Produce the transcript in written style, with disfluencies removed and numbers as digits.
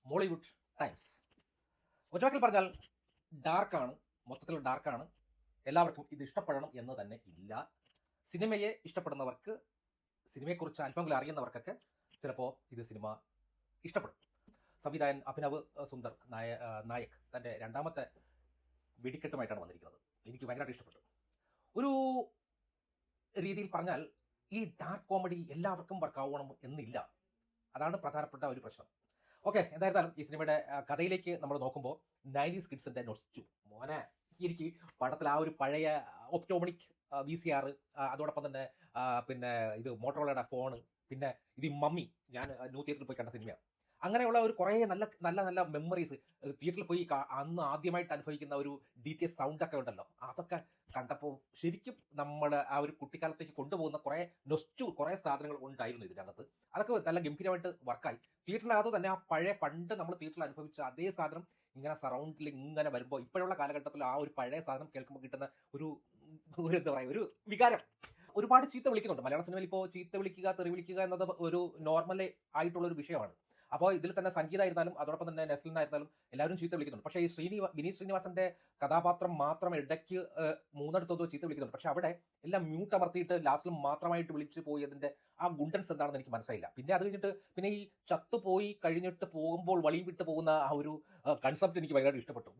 Mollywood times. ഒറ്റവാക്കിൽ പറഞ്ഞാൽ ഡാർക്കാണ്, മൊത്തത്തിൽ ഡാർക്കാണ്. എല്ലാവർക്കും ഇത് ഇഷ്ടപ്പെടണം എന്ന് തന്നെ ഇല്ല. സിനിമയെ ഇഷ്ടപ്പെടുന്നവർക്ക്, സിനിമയെക്കുറിച്ച് അല്പമെങ്കിലും അറിയുന്നവർക്കൊക്കെ ചിലപ്പോൾ ഇത് സിനിമ ഇഷ്ടപ്പെടും. സംവിധായകൻ അഭിനവ് സുന്ദർ നായക് തൻ്റെ രണ്ടാമത്തെ വെടിക്കെട്ടുമായിട്ടാണ് വന്നിരിക്കുന്നത്. എനിക്ക് ഭയങ്കരമായിട്ട് ഇഷ്ടപ്പെട്ടു. ഒരു രീതിയിൽ പറഞ്ഞാൽ ഈ ഡാർക്ക് കോമഡി എല്ലാവർക്കും വർക്കാവണം എന്നില്ല. അതാണ് പ്രധാനപ്പെട്ട ഒരു പ്രശ്നം. ഓക്കെ, എന്തായിരുന്നാലും ഈ സിനിമയുടെ കഥയിലേക്ക് നമ്മൾ നോക്കുമ്പോൾ 90s കിഡ്സിന്റെ നൊസ്റ്റു മോനെ, എനിക്ക് പടത്തിൽ ആ ഒരു പഴയ ഒപ്റ്റോമണിക് VCR, അതോടൊപ്പം തന്നെ പിന്നെ ഇത് മോട്ടോറോളയുടെ ഫോണ്, പിന്നെ ഇത് മമ്മി, ഞാൻ ന്യൂ തിയേറ്ററിൽ പോയി കണ്ട സിനിമയാണ്. അങ്ങനെയുള്ള ഒരു കുറേ നല്ല നല്ല നല്ല മെമ്മറീസ് തിയേറ്ററിൽ പോയി അന്ന് ആദ്യമായിട്ട് അനുഭവിക്കുന്ന ഒരു DTS സൗണ്ടൊക്കെ ഉണ്ടല്ലോ, അതൊക്കെ കണ്ടപ്പോൾ ശരിക്കും നമ്മൾ ആ ഒരു കുട്ടിക്കാലത്തേക്ക് കൊണ്ടുപോകുന്ന കുറേ സാധനങ്ങൾ ഉണ്ടായിരുന്നു ഇതിനകത്ത്. അതൊക്കെ നല്ല ഗംഭീരമായിട്ട് വർക്കായി. തിയേറ്ററിനകത്ത് തന്നെ ആ പഴയ പണ്ട് നമ്മൾ തിയേറ്ററിൽ അനുഭവിച്ച അതേ സാധനം ഇങ്ങനെ സറൗണ്ടിൽ ഇങ്ങനെ വരുമ്പോൾ ഇപ്പോഴുള്ള കാലഘട്ടത്തിൽ ആ ഒരു പഴയ സാധനം കേൾക്കുമ്പോൾ കിട്ടുന്ന ഒരു എന്താ പറയുക, ഒരു വികാരം. ഒരുപാട് ചീത്ത വിളിക്കുന്നുണ്ട് മലയാള സിനിമയിൽ. ഇപ്പോൾ ചീത്ത വിളിക്കുക, തെറി വിളിക്കുക എന്നത് ഒരു നോർമൽ ആയിട്ടുള്ള ഒരു വിഷയമാണ്. അപ്പോൾ ഇതിൽ തന്നെ സംഗീതമായിരുന്നാലും അതോടൊപ്പം തന്നെ നെസ്ലിനായിരുന്നാലും എല്ലാവരും ചീത്ത വിളിക്കുന്നുണ്ട്. പക്ഷേ ഈ വിനീത് ശ്രീനിവാസന്റെ കഥാപാത്രം മാത്രം ഇടയ്ക്ക് മൂന്നെടുത്തതോ ചീത്ത വിളിക്കുന്നുണ്ട്. പക്ഷെ അവിടെ എല്ലാം മ്യൂട്ട് അമർത്തിയിട്ട് ലാസ്റ്റിൽ മാത്രമായിട്ട് വിളിച്ചു പോയതിന്റെ ആ ഗുണ്ടൻസ് എന്താണെന്ന് എനിക്ക് മനസ്സിലായില്ല. പിന്നെ അത് കഴിഞ്ഞിട്ട് പിന്നെ ഈ ചത്തുപോയി കഴിഞ്ഞിട്ട് പോകുമ്പോൾ വളിയും വിട്ട് പോകുന്ന ആ ഒരു കൺസെപ്റ്റ് എനിക്ക് ഭയങ്കരമായിട്ട് ഇഷ്ടപ്പെട്ടു.